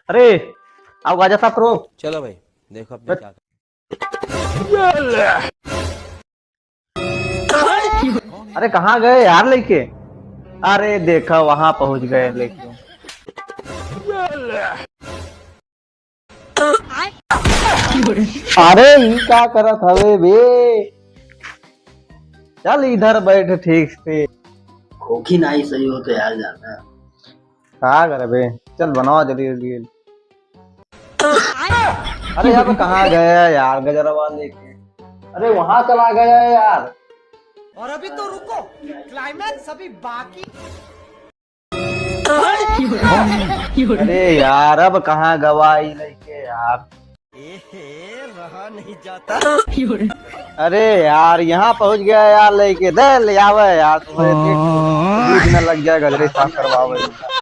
अरे आओ गाजा साफ करो। चलो भाई देखो अब मैं क्या अरे कहाँ गए यार लेके। अरे देखा वहां पहुंच गए लेके। अरे ये क्या करत हवे बे। चल इधर बैठ ठीक से। खोखी नहीं सही हो तो यार जाना। क्या करे बे। चल बनाओ जल्दी जल्दी। अरे अब कहाँ गया यार गजरवा लेके। अरे वहां चला गया यार। और अभी तो रुको, क्लाइमैक्स अभी बाकी। अरे यार अब कहाँ गवाई लेके यार। रहा नहीं जाता। अरे यार यहाँ पहुंच गया यार लेके दे ले आवे यार। तुम्हारे न लग जाए गजरे साफ करवावे।